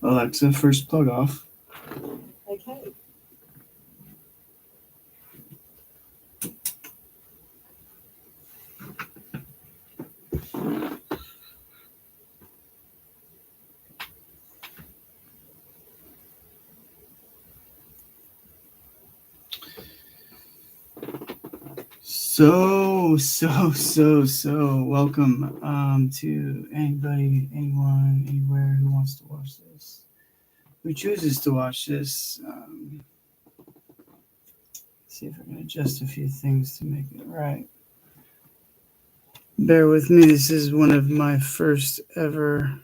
Alexa, first plug off. Okay. So, welcome to anybody, anyone, anywhere who wants to watch this, who chooses to watch this. See if I can adjust a few things to make it right. Bear with me, this is one of my first ever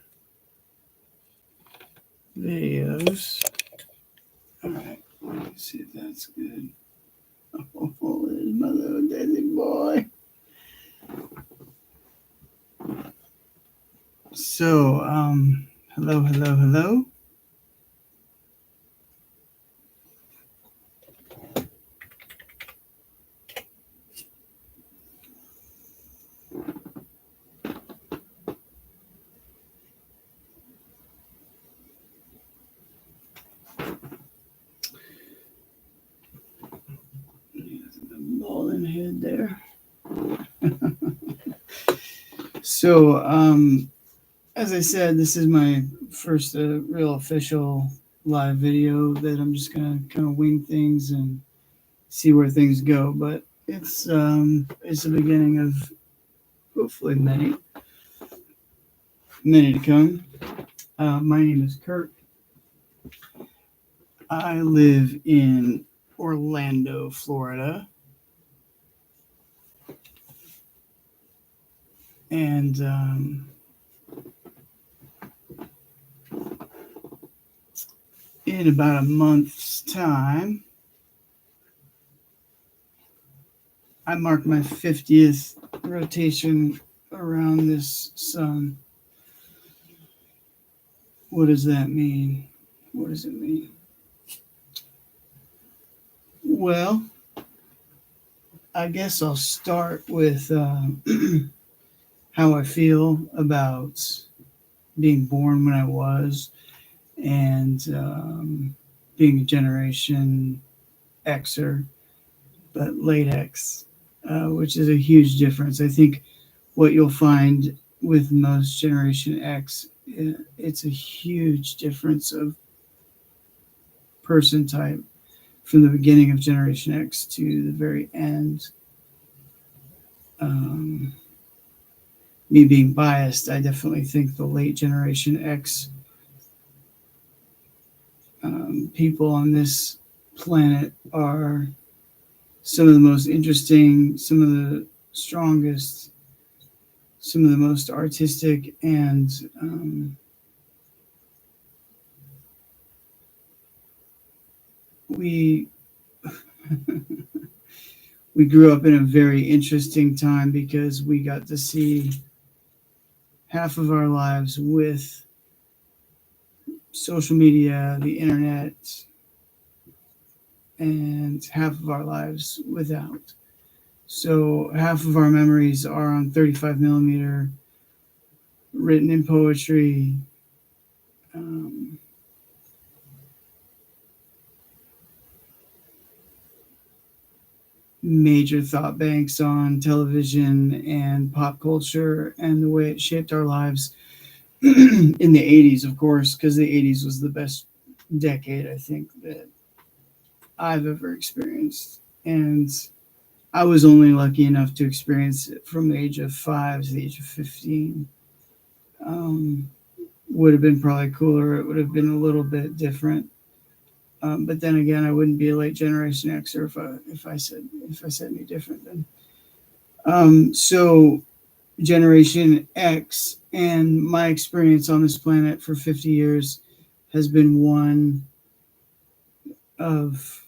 videos. Alright, let's see if that's good. Oh, there's my little daddy boy. So, hello. Balding head there. So, as I said, this is my first real official live video that I'm just gonna kind of wing things and see where things go. But it's the beginning of hopefully many to come. My name is Kurt. I live in Orlando, Florida, and in about a month's time, I mark my 50th rotation around this sun. What does that mean? What does it mean? Well, I guess I'll start with how I feel about being born when I was and being a Generation Xer, but late X, which is a huge difference. I think what you'll find with most Generation X, it's a huge difference of person type from the beginning of Generation X to the very end. Me being biased, I definitely think the late Generation X people on this planet are some of the most interesting, some of the strongest, some of the most artistic, and we we grew up in a very interesting time because we got to see half of our lives with social media, the internet, and half of our lives without. So half of our memories are on 35 millimeter, written in poetry, um, major thought banks on television and pop culture, and the way it shaped our lives in the 80s, of course, because the 80s was the best decade, I think, that I've ever experienced. And I was only lucky enough to experience it from the age of 5 to the age of 15. Um, would have been probably cooler. It would have been a little bit different. But then again, I wouldn't be a late Generation Xer if I said any different. Then so Generation X and my experience on this planet for 50 years has been one of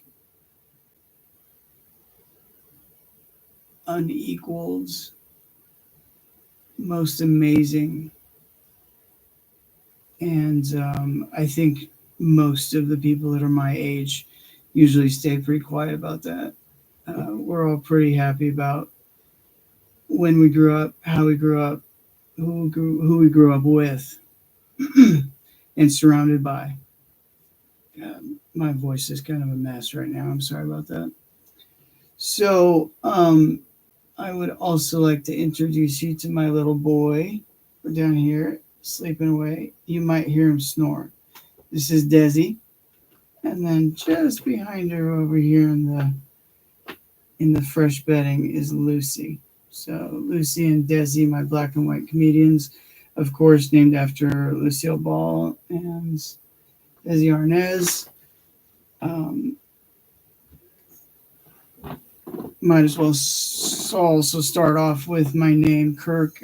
unequaled, most amazing, and I think most of the people that are my age usually stay pretty quiet about that. We're all pretty happy about when we grew up, how we grew up, who we grew up with. and surrounded by. My voice is kind of a mess right now. I'm sorry about that. So, I would also like to introduce you to my little boy. We're down here sleeping away. You might hear him snore. This is Desi. And then just behind her over here in the fresh bedding is Lucy. So Lucy and Desi, my black and white comedians, of course, named after Lucille Ball and Desi Arnaz. Might as well also start off with my name, Kirk.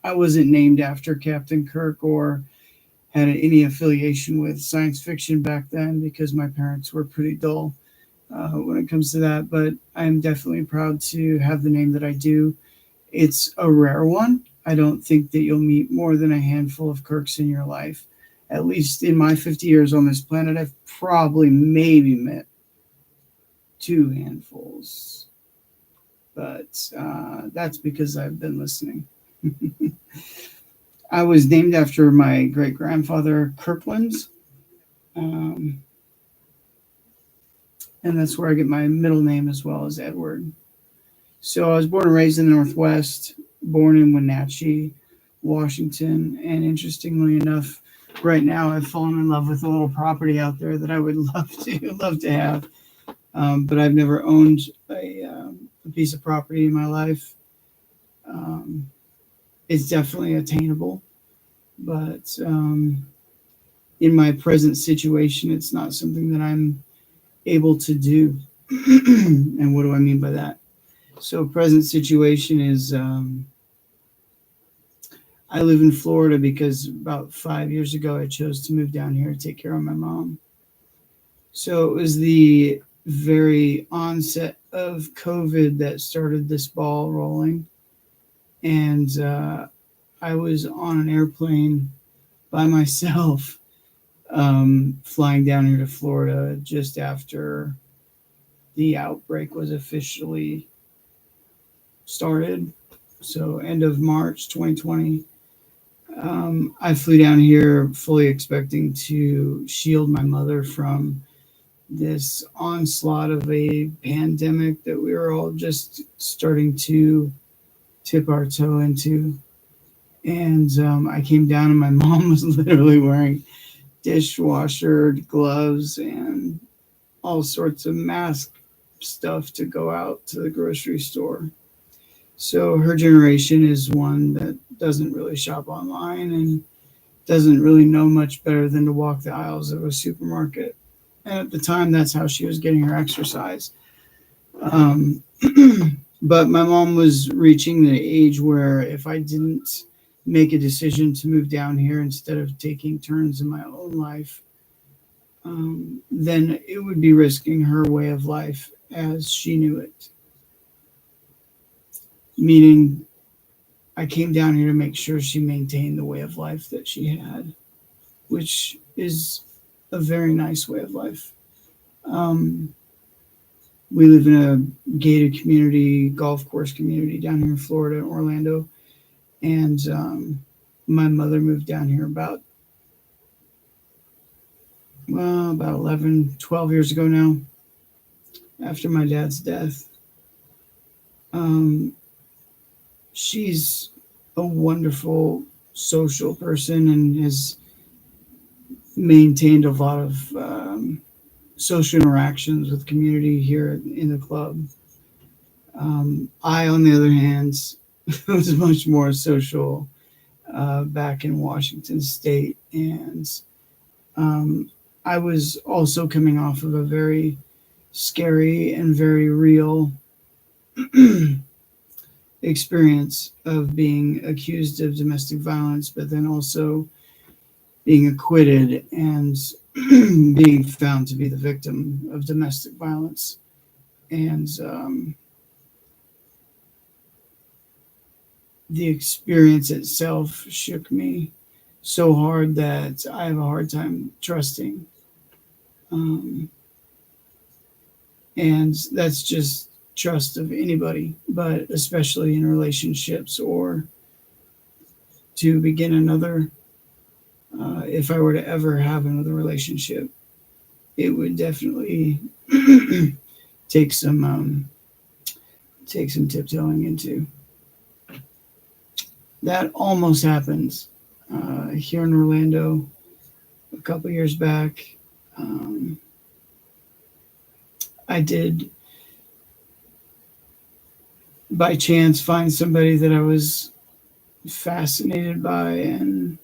I wasn't named after Captain Kirk or had any affiliation with science fiction back then because my parents were pretty dull when it comes to that. But I'm definitely proud to have the name that I do. It's a rare one. I don't think that you'll meet more than a handful of Kirks in your life. At least in my 50 years on this planet, I've probably maybe met 2 handfuls. But that's because I've been listening. I was named after my great-grandfather, Kirkland. And that's where I get my middle name as well as Edward. So I was born and raised in the Northwest, born in Wenatchee, Washington. And interestingly enough, right now I've fallen in love with a little property out there that I would love to have. But I've never owned a piece of property in my life. It's definitely attainable, but in my present situation, it's not something that I'm able to do. And what do I mean by that? So present situation is I live in Florida because about 5 years ago, I chose to move down here to take care of my mom. So it was the very onset of COVID that started this ball rolling. And I was on an airplane by myself flying down here to Florida just after the outbreak was officially started. So end of March 2020. I flew down here fully expecting to shield my mother from this onslaught of a pandemic that we were all just starting to tip our toe into. And I came down and my mom was literally wearing dishwasher gloves and all sorts of mask stuff to go out to the grocery store. So her generation is one that doesn't really shop online and doesn't really know much better than to walk the aisles of a supermarket. And at the time, that's how she was getting her exercise. But my mom was reaching the age where if I didn't make a decision to move down here instead of taking turns in my own life, then it would be risking her way of life as she knew it. Meaning, I came down here to make sure she maintained the way of life that she had, which is a very nice way of life. We live in a gated community, golf course community down here in Florida, in Orlando. And my mother moved down here about 11, 12 years ago now, after my dad's death. She's a wonderful social person and has maintained a lot of social interactions with community here in the club. I, on the other hand, was much more social back in Washington State. And I was also coming off of a very scary and very real experience of being accused of domestic violence, but then also being acquitted and being found to be the victim of domestic violence. And the experience itself shook me so hard that I have a hard time trusting. And that's just trust of anybody, but especially in relationships or to begin another if I were to ever have another relationship, it would definitely take some tiptoeing into. That almost happened here in Orlando a couple years back. I did by chance find somebody that I was fascinated by and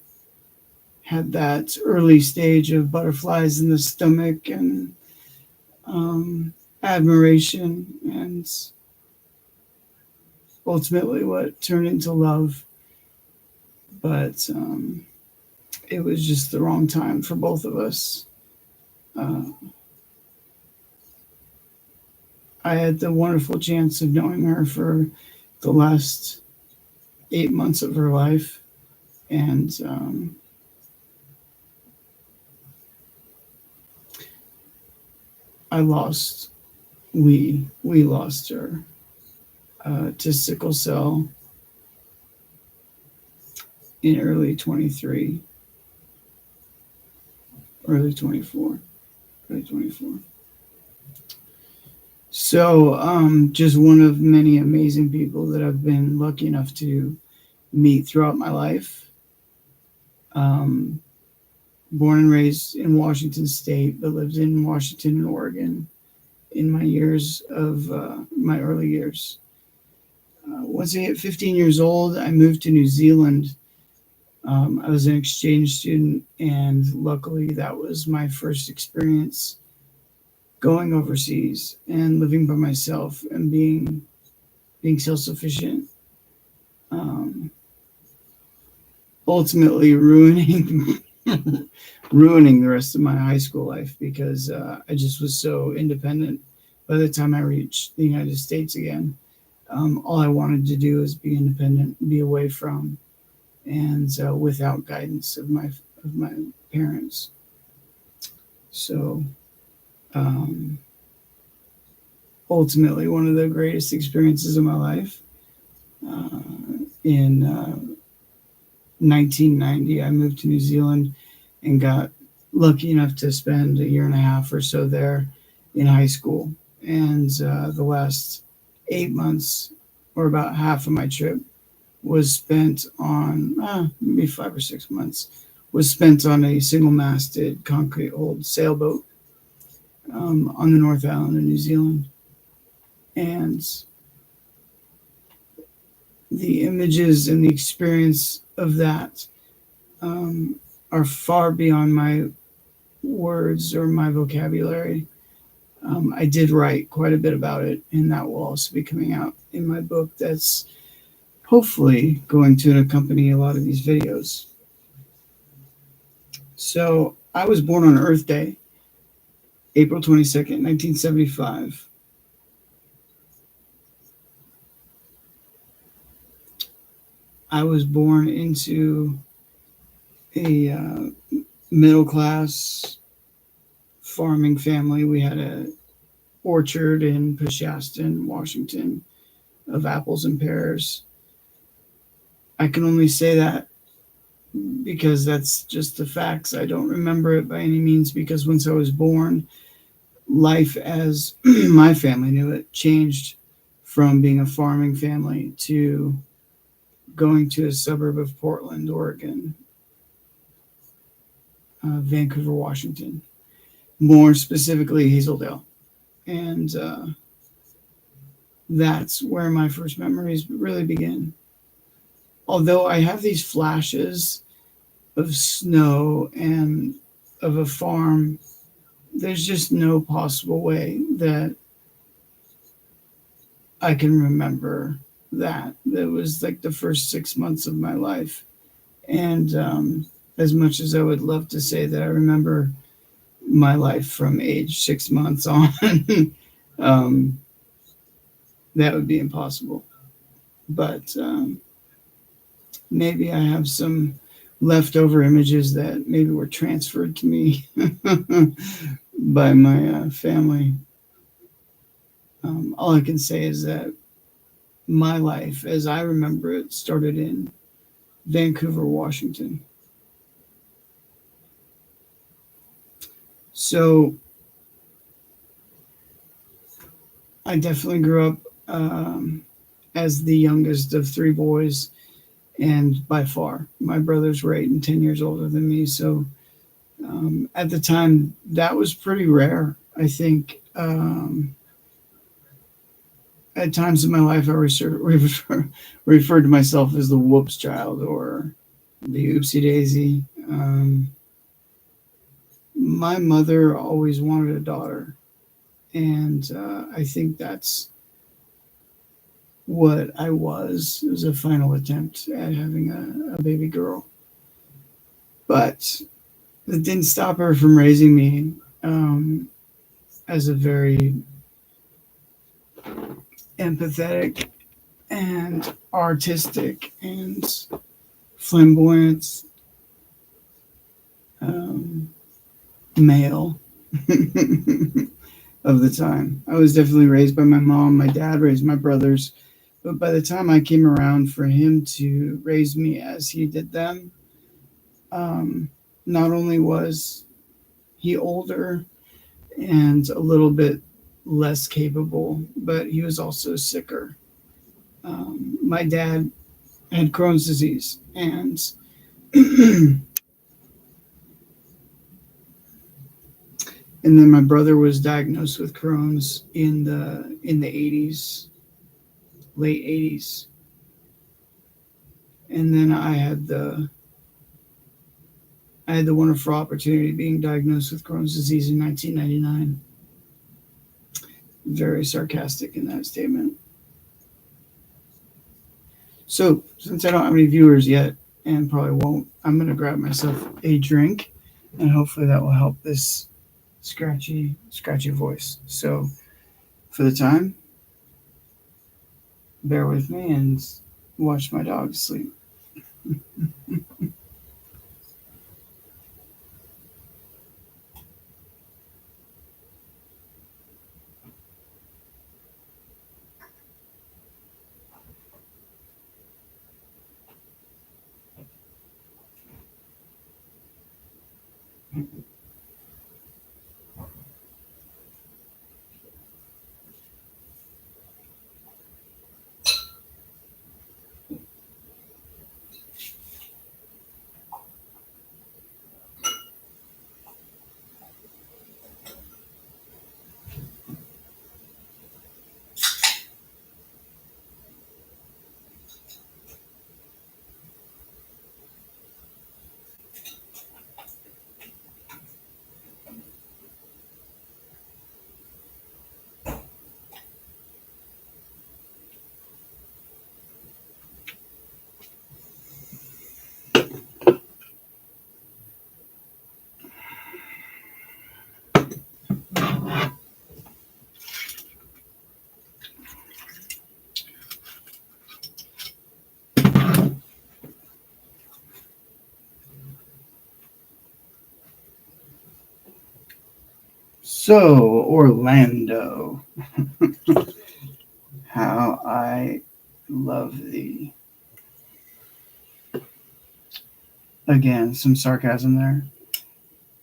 had that early stage of butterflies in the stomach and admiration, and ultimately what turned into love. But it was just the wrong time for both of us. I had the wonderful chance of knowing her for the last 8 months of her life, and we lost her to sickle cell in early 24. So just one of many amazing people that I've been lucky enough to meet throughout my life. Born and raised in Washington State, but lived in Washington and Oregon in my years of my early years. Once I hit 15 years old, I moved to New Zealand. I was an exchange student, and luckily that was my first experience going overseas and living by myself and being self-sufficient. Ultimately ruining ruining the rest of my high school life because I just was so independent. By the time I reached the United States again, all I wanted to do was be independent, be away from, and without guidance of my parents. So ultimately, one of the greatest experiences of my life. In 1990, I moved to New Zealand and got lucky enough to spend a year and a half or so there in high school. And the last 8 months, or about half of my trip, was spent on maybe 5 or 6 months, was spent on a single-masted concrete-hulled sailboat on the North Island of New Zealand. And the images and the experience of that are far beyond my words or my vocabulary. I did write quite a bit about it, and that will also be coming out in my book that's hopefully going to accompany a lot of these videos. So I was born on Earth Day, April 22nd, 1975. I was born into a middle-class farming family. We had an orchard in Peshastin, Washington, of apples and pears. I can only say that because that's just the facts. I don't remember it by any means because once I was born, life as my family knew it changed from being a farming family to going to a suburb of Portland, Oregon, Vancouver, Washington, more specifically Hazeldale. And that's where my first memories really begin. Although I have these flashes of snow and of a farm, there's just no possible way that I can remember that. That was like the first 6 months of my life. And as much as I would love to say that I remember my life from age 6 months on, that would be impossible. But maybe I have some leftover images that maybe were transferred to me by my family. All I can say is that my life, as I remember it, started in Vancouver, Washington. So I definitely grew up as the youngest of three boys, and by far, my brothers were 8 and 10 years older than me. So at the time, that was pretty rare. I think at times in my life, I referred to myself as the whoops child or the oopsie daisy. My mother always wanted a daughter, and I think that's what I was. It was a final attempt at having a baby girl. But it didn't stop her from raising me as a very empathetic and artistic and flamboyant male of the time. I was definitely raised by my mom. My dad raised my brothers. But by the time I came around for him to raise me as he did them, not only was he older and a little bit less capable, but he was also sicker. My dad had Crohn's disease, and and then my brother was diagnosed with Crohn's in the 80s, late 80s, and then I had the wonderful opportunity of being diagnosed with Crohn's disease in 1999. Very sarcastic in that statement. So, since I don't have any viewers yet, and probably won't, I'm going to grab myself a drink, and hopefully that will help this scratchy voice. So, for the time, bear with me and watch my dog sleep. So, Orlando, how I love thee. Again, some sarcasm there.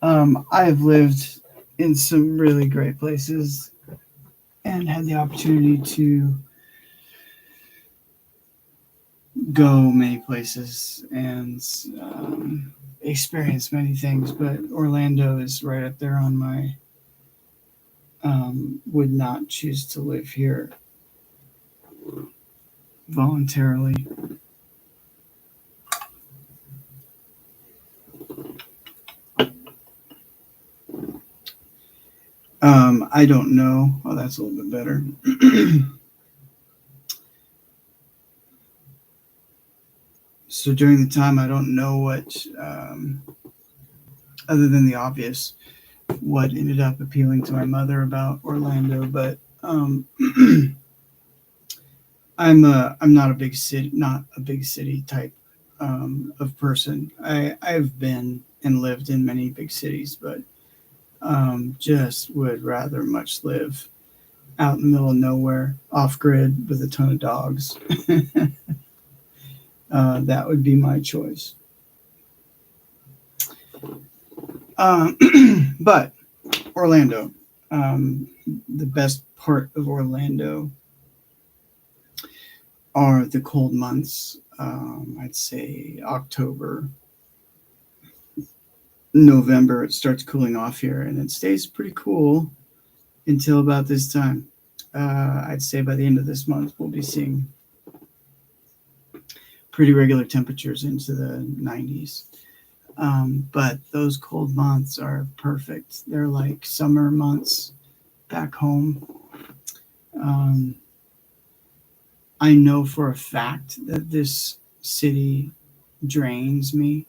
I have lived in some really great places and had the opportunity to go many places and experience many things, but Orlando is right up there on my would not choose to live here voluntarily. I don't know. Oh, that's a little bit better. So during the time, I don't know what, other than the obvious, what ended up appealing to my mother about Orlando. But I'm not a big city type of person. I've been and lived in many big cities, but just would rather much live out in the middle of nowhere, off grid with a ton of dogs. That would be my choice. But Orlando. The best part of Orlando are the cold months. I'd say October, November, it starts cooling off here, and it stays pretty cool until about this time. I'd say by the end of this month, we'll be seeing pretty regular temperatures into the 90s. But those cold months are perfect. They're like summer months back home. I know for a fact that this city drains me,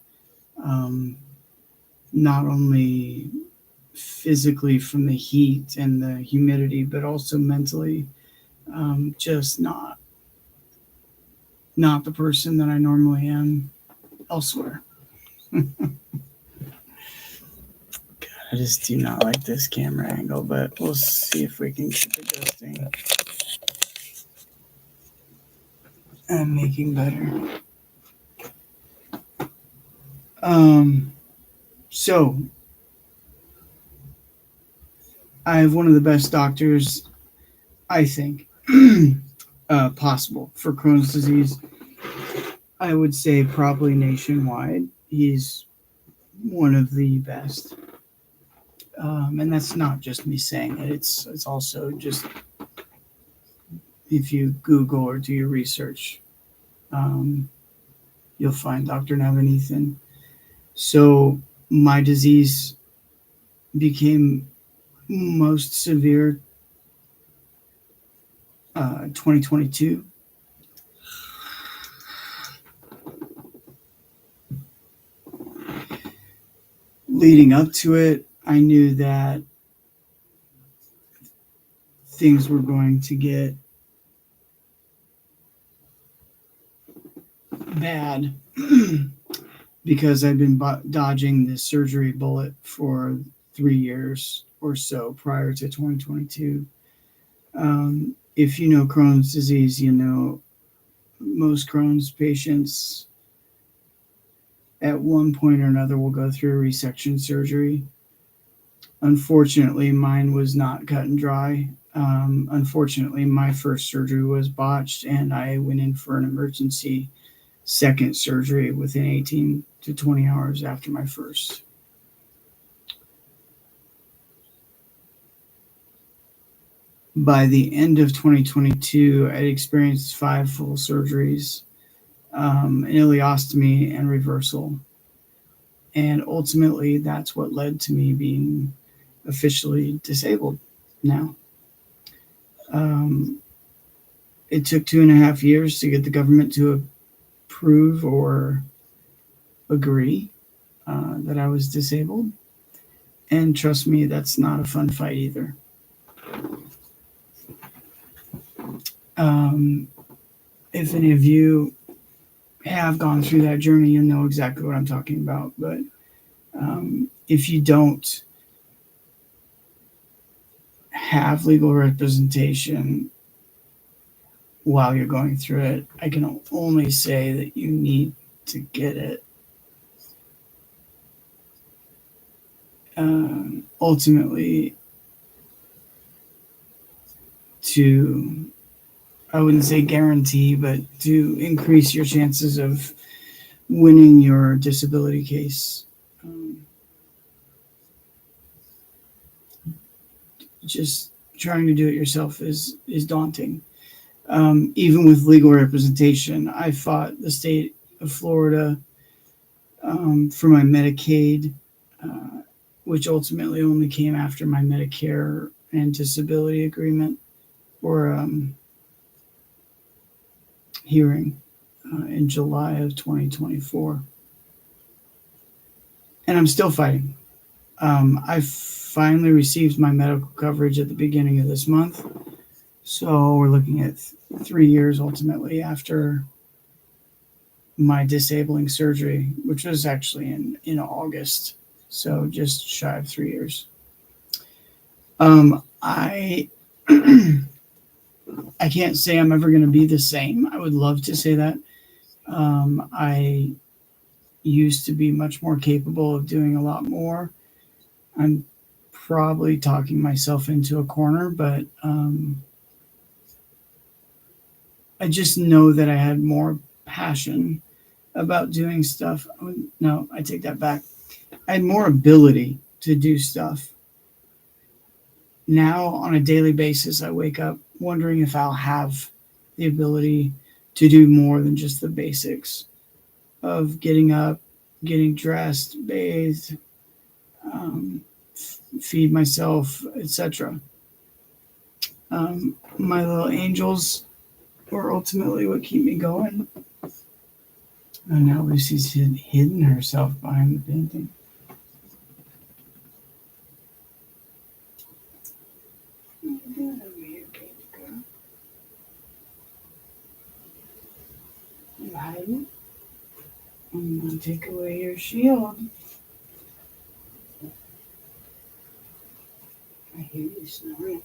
not only physically from the heat and the humidity, but also mentally. Just not the person that I normally am elsewhere. I just do not like this camera angle, but we'll see if we can keep adjusting and making better. So I have one of the best doctors, I think, possible for Crohn's disease. I would say probably nationwide. He's one of the best. And that's not just me saying it. It's also just if you Google or do your research, you'll find Dr. Navanethan. So my disease became most severe 2022. Leading up to it, I knew that things were going to get bad because I'd been dodging the surgery bullet for 3 years or so prior to 2022. If you know Crohn's disease, you know most Crohn's patients at one point or another will go through a resection surgery. Unfortunately, mine was not cut and dry. Unfortunately, my first surgery was botched, and I went in for an emergency second surgery within 18 to 20 hours after my first. By the end of 2022, I'd experienced 5 full surgeries, an ileostomy and reversal. And ultimately, that's what led to me being officially disabled now. It took 2.5 years to get the government to approve or agree that I was disabled. And trust me, that's not a fun fight either. If any of you have gone through that journey, you know exactly what I'm talking about. But if you don't have legal representation while you're going through it, I can only say that you need to get it. Ultimately, to, I wouldn't say guarantee, but to increase your chances of winning your disability case. Just trying to do it yourself is daunting. Even with legal representation, I fought the state of Florida for my Medicaid, which ultimately only came after my Medicare and disability agreement or hearing in July of 2024. And I'm still fighting. I finally received my medical coverage at the beginning of this month. So we're looking at 3 years ultimately after my disabling surgery, which was actually in August. So just shy of 3 years. I can't say I'm ever going to be the same. I would love to say that. I used to be much more capable of doing a lot more. I'm probably talking myself into a corner, but I just know that I had more passion about doing stuff. Oh, no, I take that back. I had more ability to do stuff. Now, on a daily basis, I wake up wondering if I'll have the ability to do more than just the basics of getting up, getting dressed, bathed, feed myself, etc. My little angels were ultimately what keep me going. And now Lucy's hidden herself behind the painting. What are you doing over here, baby girl? You hiding? I'm gonna take away your shield. I hear you snoring.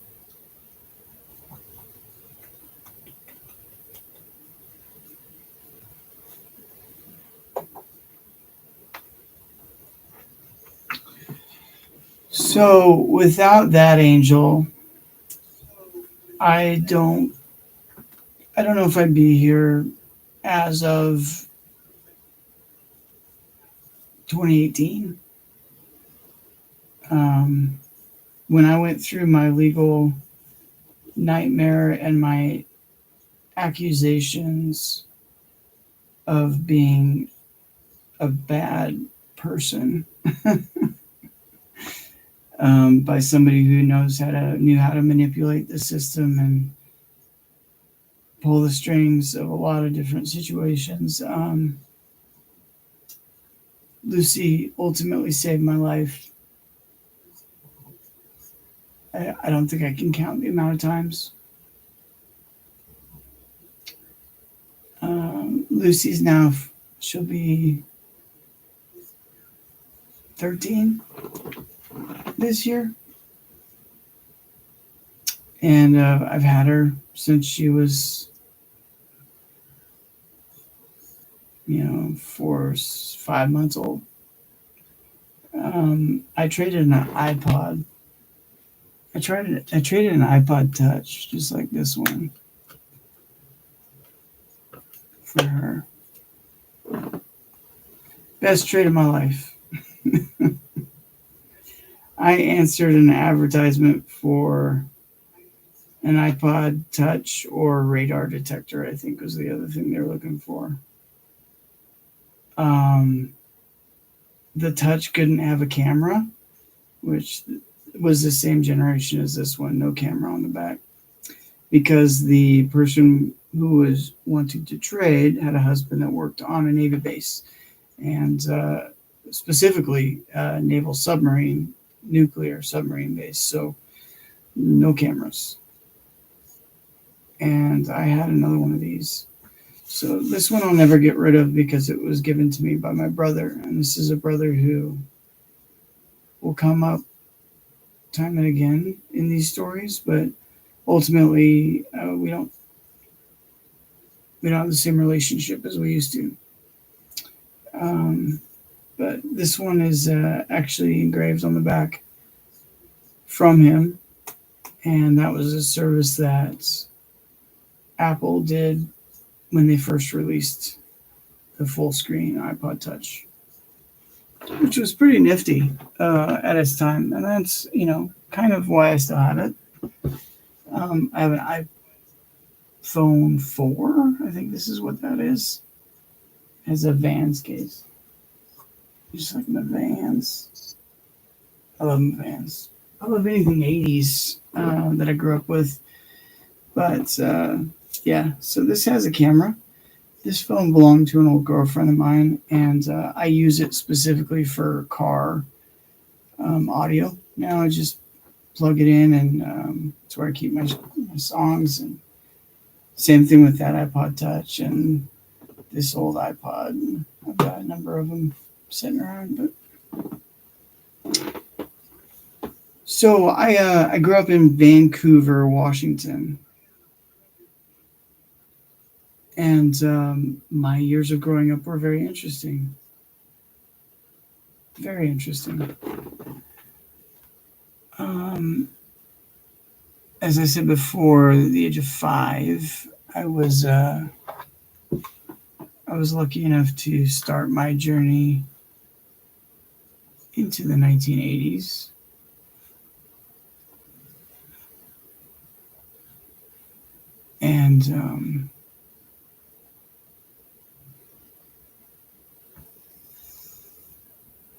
So without that angel, I don't know if I'd be here as of 2018. When I went through my legal nightmare and my accusations of being a bad person by somebody who knew how to manipulate the system and pull the strings of a lot of different situations. Lucy ultimately saved my life. I don't think I can count the amount of times. Lucy's now, she'll be 13 this year. And I've had her since she was, 5 months old. I traded an iPod. I traded an iPod Touch, just like this one, for her. Best trade of my life. I answered an advertisement for an iPod Touch or radar detector, I think was the other thing they were looking for. The Touch couldn't have a camera, which was the same generation as this one, no camera on the back, because the person who was wanting to trade had a husband that worked on a Navy base, and specifically naval submarine, nuclear submarine base, so no cameras. And I had another one of these. So this one I'll never get rid of because it was given to me by my brother, and this is a brother who will come up time and again in these stories, but ultimately we don't have the same relationship as we used to. But this one is actually engraved on the back from him, and that was a service that Apple did when they first released the full screen iPod Touch, which was pretty nifty at its time. And that's, kind of why I still have it. I have an iPhone 4. I think this is what that is. It has a Vans case. Just like my Vans. I love my Vans. I love anything 80s that I grew up with. But, yeah, so this has a camera. This phone belonged to an old girlfriend of mine, and I use it specifically for car audio. Now I just plug it in, and it's where I keep my songs. And same thing with that iPod Touch and this old iPod. I've got a number of them sitting around. But so I grew up in Vancouver, Washington. And my years of growing up were very interesting. Very interesting. Um, as I said before, at the age of 5, I was lucky enough to start my journey into the 1980s. And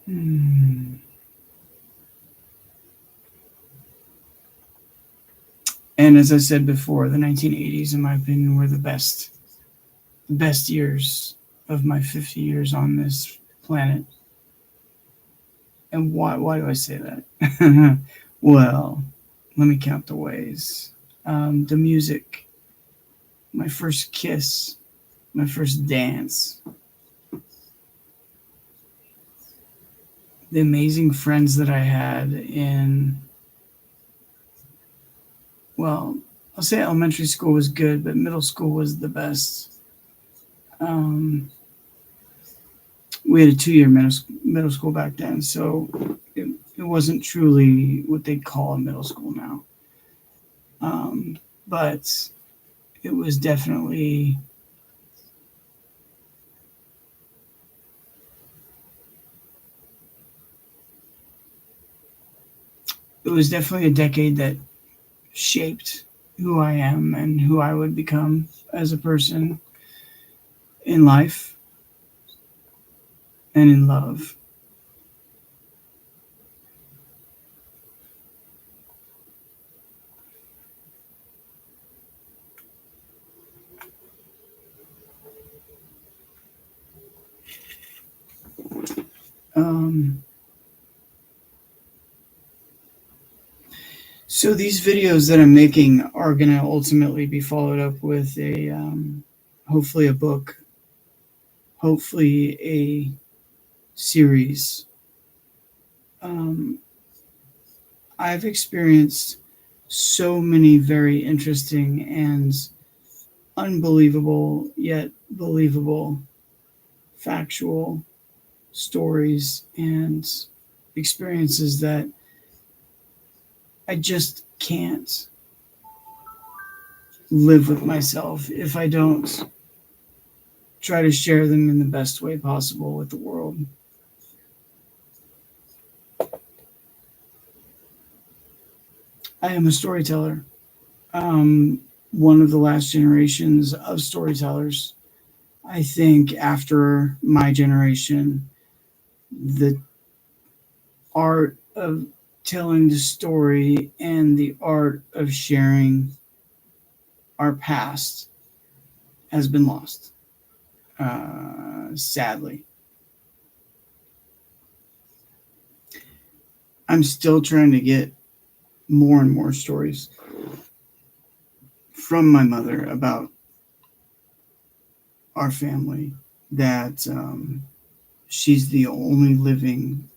hmm, and as I said before, the 1980s, in my opinion, were the best years of my 50 years on this planet. And why do I say that? Well, let me count the ways. The music, my first kiss, my first dance, the amazing friends that I had in, well, I'll say elementary school was good, but middle school was the best. Um, we had a 2-year middle school back then, so it wasn't truly what they'd call a middle school now. But it was definitely a decade that shaped who I am and who I would become as a person in life and in love. Um, so these videos that I'm making are going to ultimately be followed up with hopefully a book, hopefully a series. Um, I've experienced so many very interesting and unbelievable yet believable factual stories and experiences that I just can't live with myself if I don't try to share them in the best way possible with the world. I am a storyteller. One of the last generations of storytellers. I think after my generation, the art of telling the story and the art of sharing our past has been lost, sadly. I'm still trying to get more and more stories from my mother about our family that she's the only living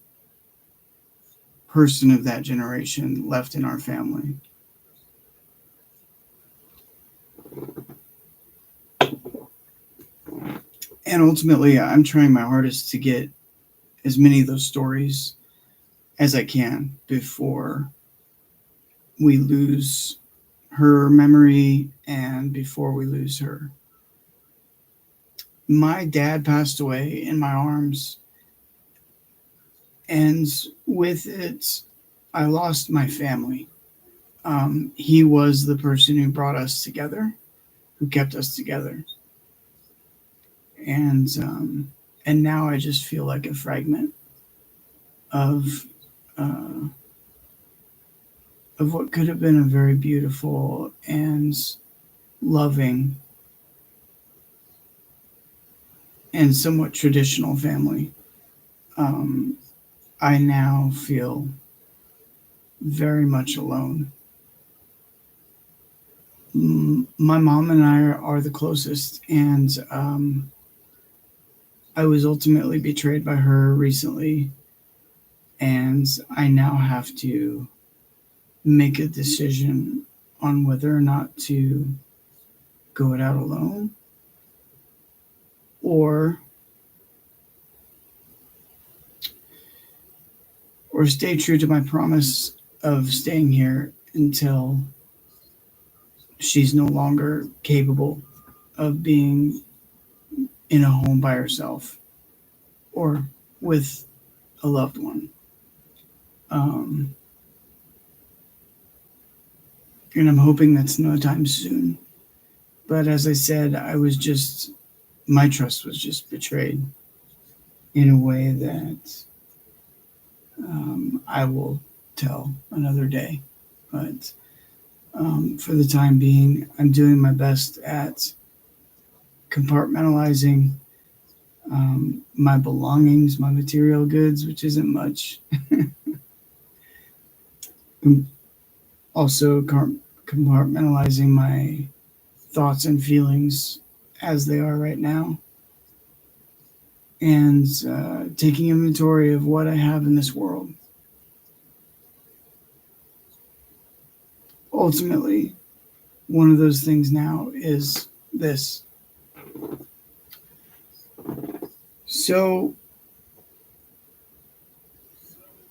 person of that generation left in our family. And ultimately, I'm trying my hardest to get as many of those stories as I can before we lose her memory and before we lose her. My dad passed away in my arms, and with it, I lost my family. He was the person who brought us together, who kept us together, and now I just feel like a fragment of uh, of what could have been a very beautiful and loving and somewhat traditional family. Um, I now feel very much alone. My mom and I are the closest, and I was ultimately betrayed by her recently, and I now have to make a decision on whether or not to go it out alone or stay true to my promise of staying here until she's no longer capable of being in a home by herself or with a loved one. And I'm hoping that's no time soon. But as I said, my trust was just betrayed in a way that I will tell another day. But for the time being, I'm doing my best at compartmentalizing my belongings, my material goods, which isn't much. Also, compartmentalizing my thoughts and feelings as they are right now, and taking inventory of what I have in this world. Ultimately, one of those things now is this. So,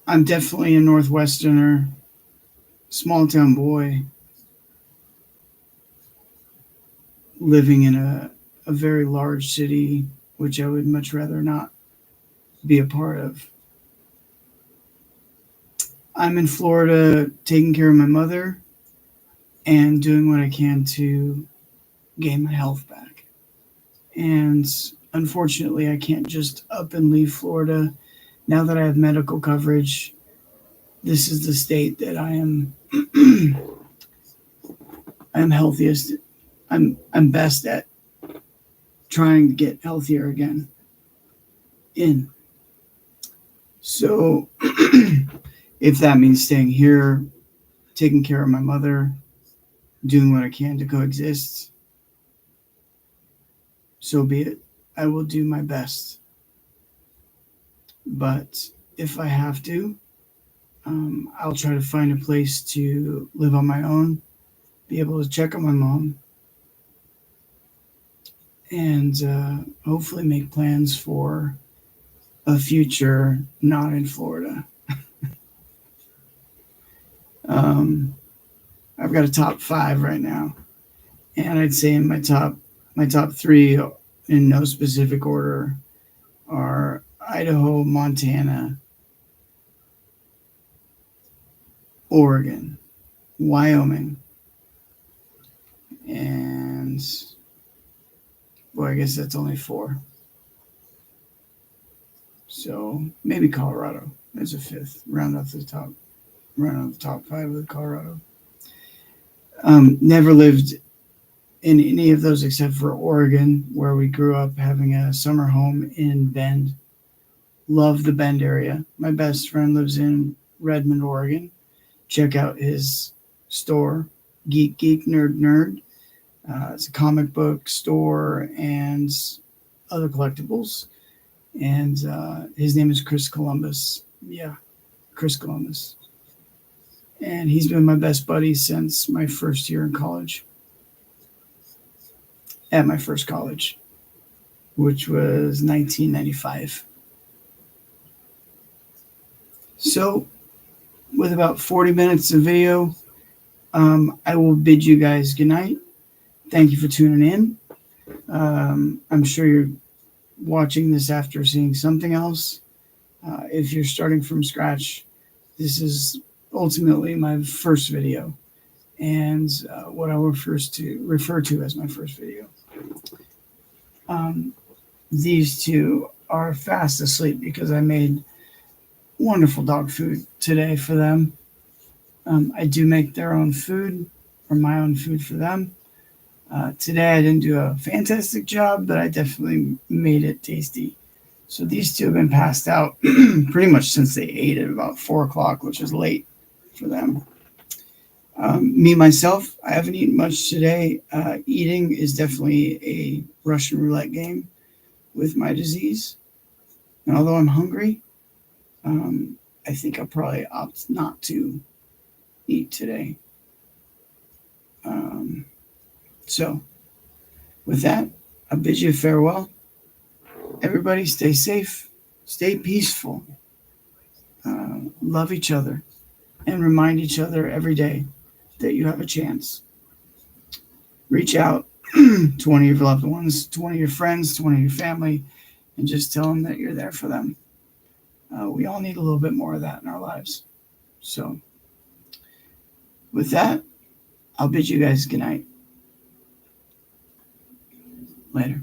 I'm definitely a Northwesterner, small town boy, living in a very large city, which I would much rather not be a part of. I'm in Florida taking care of my mother and doing what I can to gain my health back. And unfortunately, I can't just up and leave Florida. Now that I have medical coverage, this is the state that I am I'm healthiest. I'm best at trying to get healthier again. So if that means staying here, taking care of my mother, doing what I can to coexist, so be it. I will do my best. But if I have to, I'll try to find a place to live on my own, be able to check on my mom, and hopefully make plans for a future not in Florida. I've got a top 5 right now, and I'd say in my top 3, in no specific order, are Idaho, Montana, Oregon, Wyoming, and boy, I guess that's only 4. So maybe Colorado as a 5th. Round off the top 5 with Colorado. Never lived in any of those except for Oregon, where we grew up having a summer home in Bend. Love the Bend area. My best friend lives in Redmond, Oregon. Check out his store, Geek Nerd. It's a comic book store and other collectibles. And his name is Chris Columbus. Yeah, Chris Columbus. And he's been my best buddy since my first year in college. At my first college, which was 1995. So, with about 40 minutes of video, I will bid you guys good night. Thank you for tuning in. I'm sure you're watching this after seeing something else. If you're starting from scratch, this is ultimately my first video, and what I will refer to as my first video. These two are fast asleep because I made wonderful dog food today for them. I do make their own food, or my own food for them. Today I didn't do a fantastic job, but I definitely made it tasty. So these two have been passed out pretty much since they ate at about 4 o'clock, which is late for them. Me, myself, I haven't eaten much today. Eating is definitely a Russian roulette game with my disease. And although I'm hungry, I think I'll probably opt not to eat today. So, with that, I bid you farewell. Everybody stay safe, stay peaceful, love each other, and remind each other every day that you have a chance. Reach out to one of your loved ones, to one of your friends, to one of your family, and just tell them that you're there for them. We all need a little bit more of that in our lives. So, with that, I'll bid you guys good night. Later.